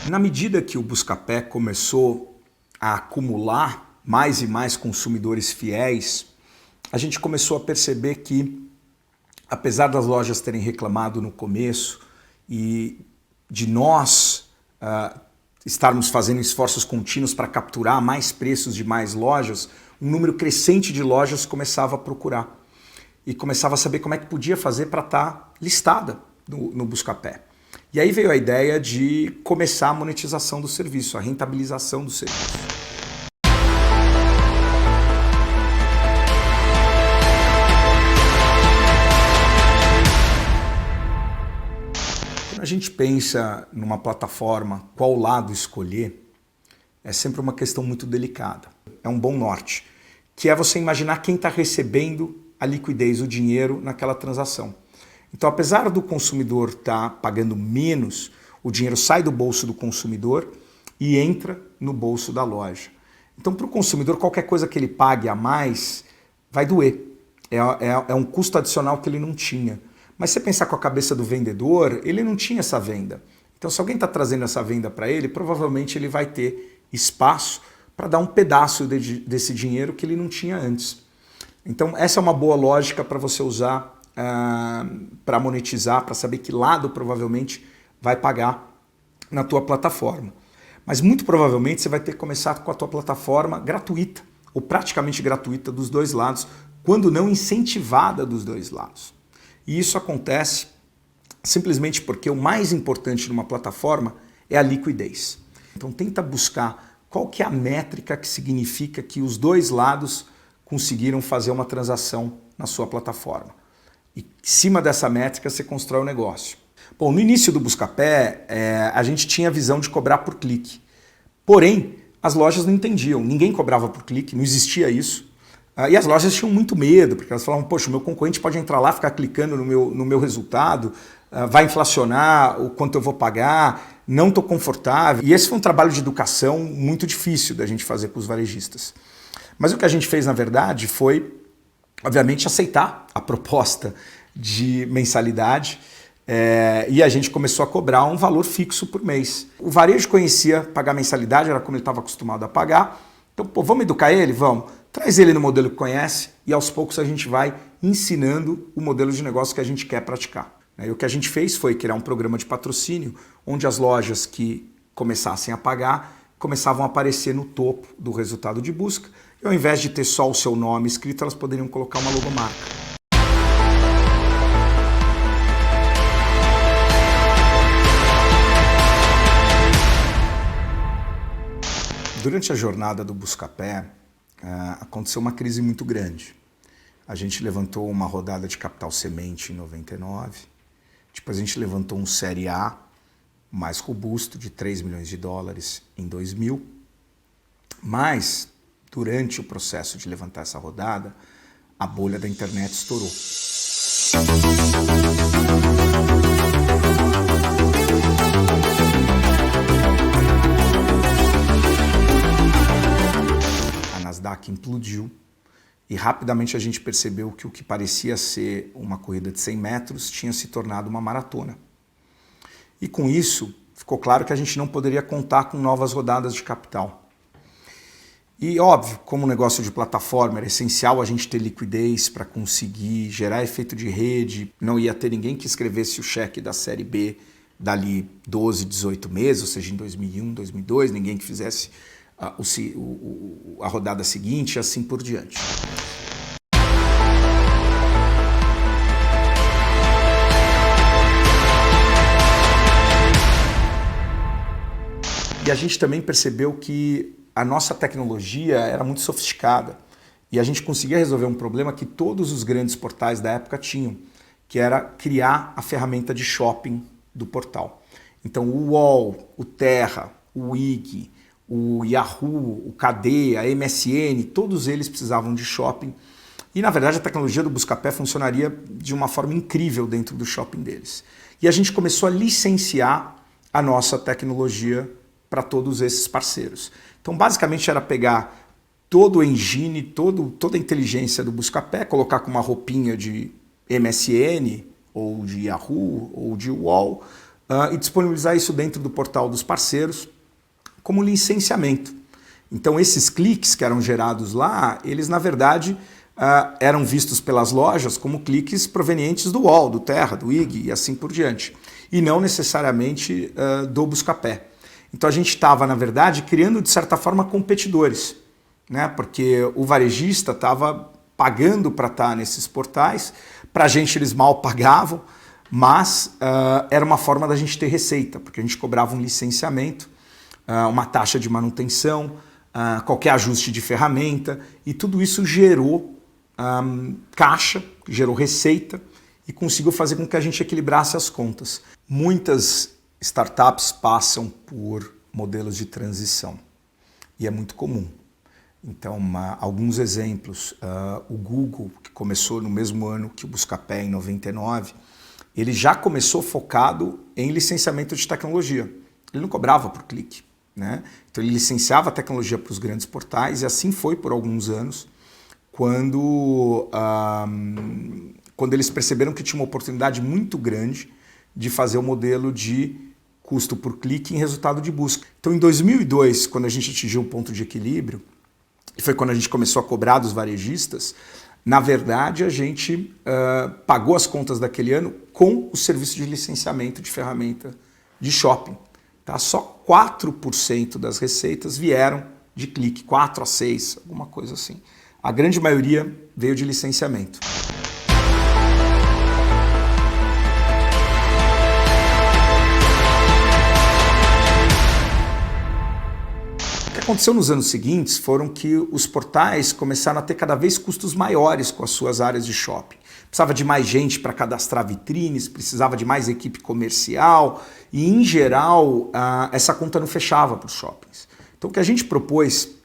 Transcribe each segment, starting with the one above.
Na medida que o Buscapé começou a acumular mais e mais consumidores fiéis, a gente começou a perceber que, apesar das lojas terem reclamado no começo e de nós estarmos fazendo esforços contínuos para capturar mais preços de mais lojas, um número crescente de lojas começava a procurar e começava a saber como é que podia fazer para estar listada no Buscapé. E aí veio a ideia de começar a monetização do serviço, a rentabilização do serviço. Quando a gente pensa numa plataforma, qual lado escolher, é sempre uma questão muito delicada. É um bom norte, que é você imaginar quem está recebendo a liquidez, o dinheiro naquela transação. Então, apesar do consumidor estar pagando menos, o dinheiro sai do bolso do consumidor e entra no bolso da loja. Então, para o consumidor, qualquer coisa que ele pague a mais vai doer. É um custo adicional que ele não tinha. Mas se você pensar com a cabeça do vendedor, ele não tinha essa venda. Então, se alguém está trazendo essa venda para ele, provavelmente ele vai ter espaço para dar um pedaço desse dinheiro que ele não tinha antes. Então, essa é uma boa lógica para você usar para monetizar, para saber que lado provavelmente vai pagar na tua plataforma. Mas muito provavelmente você vai ter que começar com a tua plataforma gratuita, ou praticamente gratuita dos dois lados, quando não incentivada dos dois lados. E isso acontece simplesmente porque o mais importante numa plataforma é a liquidez. Então tenta buscar qual que é a métrica que significa que os dois lados conseguiram fazer uma transação na sua plataforma. E em cima dessa métrica você constrói o negócio. Bom, no início do Buscapé, a gente tinha a visão de cobrar por clique. Porém, as lojas não entendiam, ninguém cobrava por clique, não existia isso. E as lojas tinham muito medo, porque elas falavam, poxa, o meu concorrente pode entrar lá, ficar clicando no meu resultado, vai inflacionar o quanto eu vou pagar, não estou confortável. E esse foi um trabalho de educação muito difícil da gente fazer com os varejistas. Mas o que a gente fez, na verdade, foi, obviamente, aceitar a proposta de mensalidade e a gente começou a cobrar um valor fixo por mês. O varejo conhecia pagar mensalidade, era como ele estava acostumado a pagar. Então, pô, vamos educar ele? Vamos. Traz ele no modelo que conhece e aos poucos a gente vai ensinando o modelo de negócio que a gente quer praticar. E o que a gente fez foi criar um programa de patrocínio onde as lojas que começassem a pagar começavam a aparecer no topo do resultado de busca e ao invés de ter só o seu nome escrito, elas poderiam colocar uma logomarca. Durante a jornada do Buscapé, aconteceu uma crise muito grande. A gente levantou uma rodada de capital semente em 99, depois a gente levantou um Série A mais robusto de 3 milhões de dólares em 2000, mas durante o processo de levantar essa rodada, a bolha da internet estourou. A Nasdaq implodiu e rapidamente a gente percebeu que o que parecia ser uma corrida de 100 metros tinha se tornado uma maratona. E com isso, ficou claro que a gente não poderia contar com novas rodadas de capital. E óbvio, como negócio de plataforma era essencial a gente ter liquidez para conseguir gerar efeito de rede, não ia ter ninguém que escrevesse o cheque da série B dali 12, 18 meses, ou seja, em 2001, 2002, ninguém que fizesse a rodada seguinte e assim por diante. E a gente também percebeu que a nossa tecnologia era muito sofisticada e a gente conseguia resolver um problema que todos os grandes portais da época tinham, que era criar a ferramenta de shopping do portal. Então o UOL, o Terra, o Wiki, o Yahoo, o KD, a MSN, todos eles precisavam de shopping. E na verdade a tecnologia do Buscapé funcionaria de uma forma incrível dentro do shopping deles. E a gente começou a licenciar a nossa tecnologia para todos esses parceiros. Então basicamente era pegar todo o engine, toda a inteligência do Buscapé, colocar com uma roupinha de MSN, ou de Yahoo, ou de UOL, e disponibilizar isso dentro do portal dos parceiros como licenciamento. Então esses cliques que eram gerados lá, eles na verdade eram vistos pelas lojas como cliques provenientes do UOL, do Terra, do IG e assim por diante, e não necessariamente do Buscapé. Então a gente estava, na verdade, criando de certa forma competidores, né? Porque o varejista estava pagando para estar nesses portais, para a gente eles mal pagavam, mas era uma forma da gente ter receita, porque a gente cobrava um licenciamento, uma taxa de manutenção, qualquer ajuste de ferramenta, e tudo isso gerou caixa, gerou receita e conseguiu fazer com que a gente equilibrasse as contas. Muitas startups passam por modelos de transição e é muito comum. Então, alguns exemplos, o Google, que começou no mesmo ano que o Buscapé, em 99, ele já começou focado em licenciamento de tecnologia. Ele não cobrava por clique, né? Então ele licenciava a tecnologia para os grandes portais e assim foi por alguns anos, quando eles perceberam que tinha uma oportunidade muito grande de fazer o modelo de custo por clique em resultado de busca. Então em 2002, quando a gente atingiu o ponto de equilíbrio, e foi quando a gente começou a cobrar dos varejistas, na verdade a gente pagou as contas daquele ano com o serviço de licenciamento de ferramenta de shopping. Tá? Só 4% das receitas vieram de clique, 4 a 6, alguma coisa assim. A grande maioria veio de licenciamento. O que aconteceu nos anos seguintes foram que os portais começaram a ter cada vez custos maiores com as suas áreas de shopping. Precisava de mais gente para cadastrar vitrines, precisava de mais equipe comercial e, em geral, essa conta não fechava para os shoppings. Então, o que a gente propôs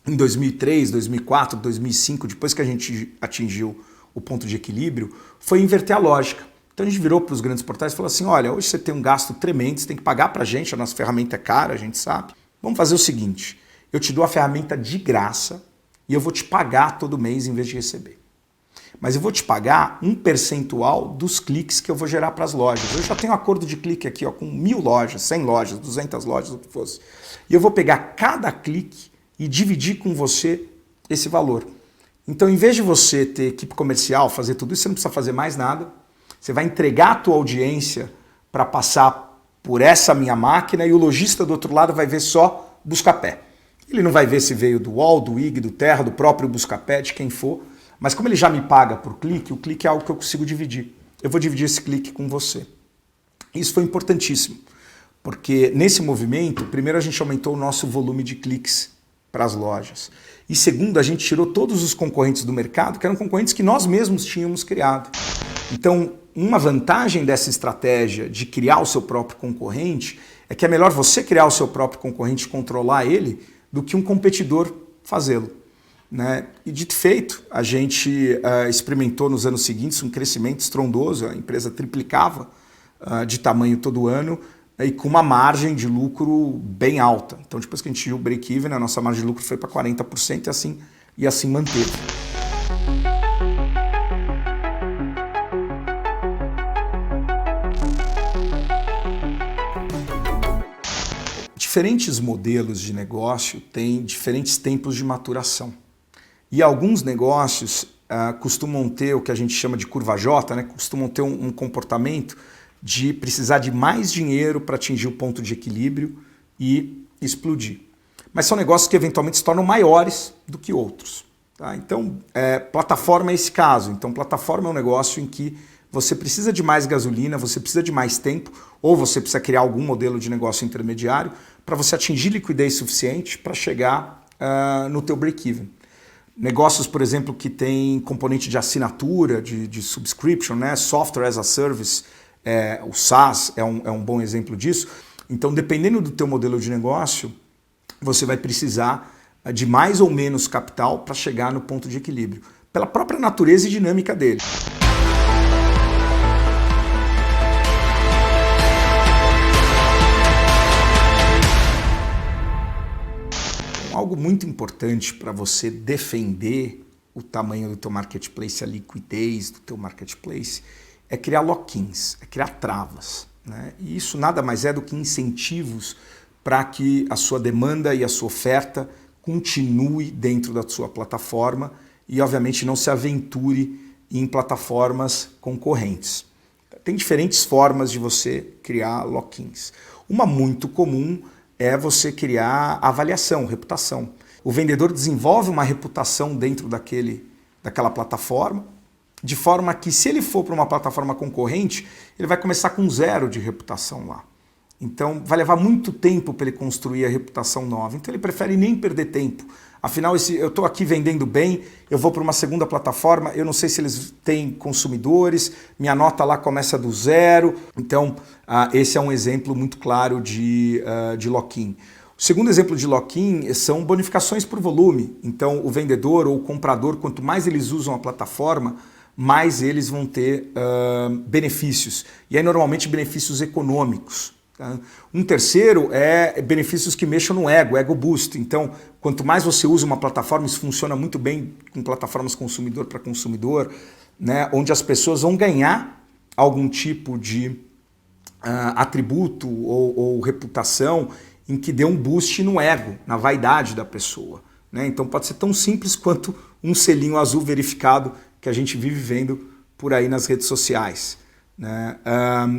em 2003, 2004, 2005, depois que a gente atingiu o ponto de equilíbrio, foi inverter a lógica. Então a gente virou para os grandes portais e falou assim, olha, hoje você tem um gasto tremendo, você tem que pagar para a gente nossa ferramenta é cara, a gente sabe. Vamos fazer o seguinte, eu te dou a ferramenta de graça e eu vou te pagar todo mês em vez de receber. Mas eu vou te pagar um percentual dos cliques que eu vou gerar para as lojas. Eu já tenho um acordo de clique aqui com 1000 lojas, 100 lojas, 200 lojas, o que fosse. E eu vou pegar cada clique e dividir com você esse valor. Então, em vez de você ter equipe comercial, fazer tudo isso, você não precisa fazer mais nada. Você vai entregar a tua audiência para passar por essa minha máquina e o lojista do outro lado vai ver só Buscapé. Ele não vai ver se veio do UOL, do IG, do Terra, do próprio Buscapé, de quem for. Mas como ele já me paga por clique, o clique é algo que eu consigo dividir. Eu vou dividir esse clique com você. Isso foi importantíssimo, porque nesse movimento, primeiro a gente aumentou o nosso volume de cliques para as lojas. E segundo, a gente tirou todos os concorrentes do mercado, que eram concorrentes que nós mesmos tínhamos criado. Então, uma vantagem dessa estratégia de criar o seu próprio concorrente é que é melhor você criar o seu próprio concorrente e controlar ele do que um competidor fazê-lo. Né? E dito e feito, a gente experimentou nos anos seguintes um crescimento estrondoso, a empresa triplicava de tamanho todo ano, e com uma margem de lucro bem alta. Então, depois que a gente viu o break-even, a nossa margem de lucro foi para 40% e assim manteve. Diferentes modelos de negócio têm diferentes tempos de maturação. E alguns negócios costumam ter o que a gente chama de curva J, né? Costumam ter um comportamento de precisar de mais dinheiro para atingir o ponto de equilíbrio e explodir. Mas são negócios que eventualmente se tornam maiores do que outros. Tá? Então, plataforma é esse caso. Então, plataforma é um negócio em que você precisa de mais gasolina, você precisa de mais tempo, ou você precisa criar algum modelo de negócio intermediário para você atingir liquidez suficiente para chegar no teu break-even. Negócios, por exemplo, que tem componente de assinatura, de subscription, né? Software as a Service, o SaaS é um bom exemplo disso. Então, dependendo do teu modelo de negócio, você vai precisar de mais ou menos capital para chegar no ponto de equilíbrio, pela própria natureza e dinâmica dele. Algo muito importante para você defender o tamanho do teu marketplace, a liquidez do teu marketplace, é criar lock-ins, é criar travas. né? E isso nada mais é do que incentivos para que a sua demanda e a sua oferta continue dentro da sua plataforma e, obviamente, não se aventure em plataformas concorrentes. Tem diferentes formas de você criar lock-ins. Uma muito comum é você criar avaliação, reputação. O vendedor desenvolve uma reputação dentro daquela plataforma, de forma que se ele for para uma plataforma concorrente, ele vai começar com 0 de reputação lá. Então vai levar muito tempo para ele construir a reputação nova. Então ele prefere nem perder tempo. Afinal, eu estou aqui vendendo bem, eu vou para uma segunda plataforma, eu não sei se eles têm consumidores, minha nota lá começa do 0. Então esse é um exemplo muito claro de lock-in. O segundo exemplo de lock-in são bonificações por volume. Então o vendedor ou o comprador, quanto mais eles usam a plataforma, mais eles vão ter benefícios. E aí normalmente benefícios econômicos. Um terceiro é benefícios que mexam no ego boost. Então, quanto mais você usa uma plataforma, isso funciona muito bem com plataformas consumidor para consumidor, né, onde as pessoas vão ganhar algum tipo de atributo ou reputação em que dê um boost no ego, na vaidade da pessoa, né? Então pode ser tão simples quanto um selinho azul verificado que a gente vive vendo por aí nas redes sociais, né?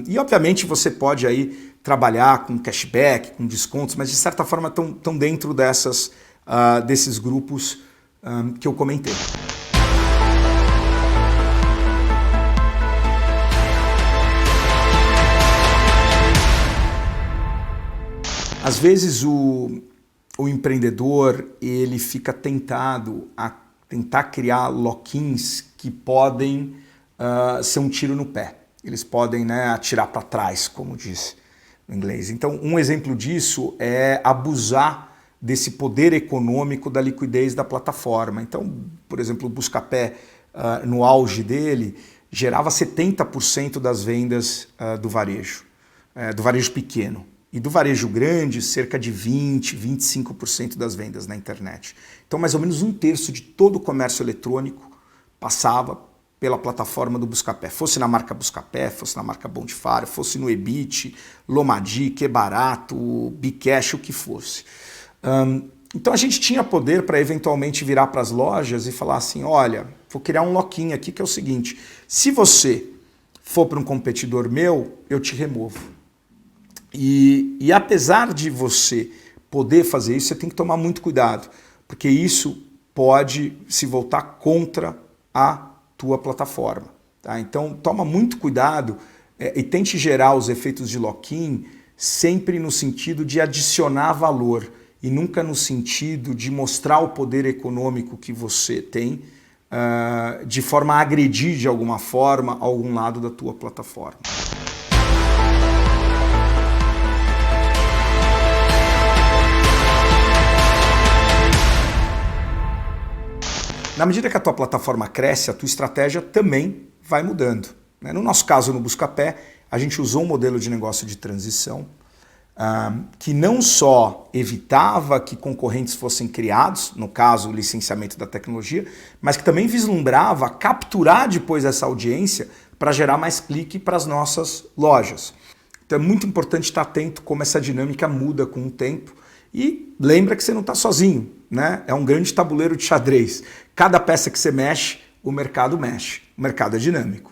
E obviamente você pode aí trabalhar com cashback, com descontos, mas de certa forma estão dentro desses grupos que eu comentei. Às vezes o empreendedor ele fica tentado a tentar criar lock-ins que podem ser um tiro no pé. Eles podem, né, atirar para trás, como diz no inglês. Então, um exemplo disso é abusar desse poder econômico da liquidez da plataforma. Então, por exemplo, o Buscapé, no auge dele, gerava 70% das vendas do varejo pequeno. E do varejo grande, cerca de 20%, 25% das vendas na internet. Então, mais ou menos 1/3 de todo o comércio eletrônico passava pela plataforma do Buscapé. Fosse na marca Buscapé, fosse na marca Bonfire, fosse no Ebit, Lomadi, QBarato, Bcash, o que fosse. Então a gente tinha poder para eventualmente virar para as lojas e falar assim, olha, vou criar um lock-in aqui que é o seguinte, se você for para um competidor meu, eu te removo. E apesar de você poder fazer isso, você tem que tomar muito cuidado, porque isso pode se voltar contra a tua plataforma. Tá? Então toma muito cuidado e tente gerar os efeitos de lock-in sempre no sentido de adicionar valor e nunca no sentido de mostrar o poder econômico que você tem de forma a agredir de alguma forma algum lado da tua plataforma. Na medida que a tua plataforma cresce, a tua estratégia também vai mudando. No nosso caso, no Buscapé, a gente usou um modelo de negócio de transição que não só evitava que concorrentes fossem criados, no caso, o licenciamento da tecnologia, mas que também vislumbrava capturar depois essa audiência para gerar mais clique para as nossas lojas. Então é muito importante estar atento como essa dinâmica muda com o tempo. E lembra que você não está sozinho, né? É um grande tabuleiro de xadrez. Cada peça que você mexe, o mercado mexe. O mercado é dinâmico.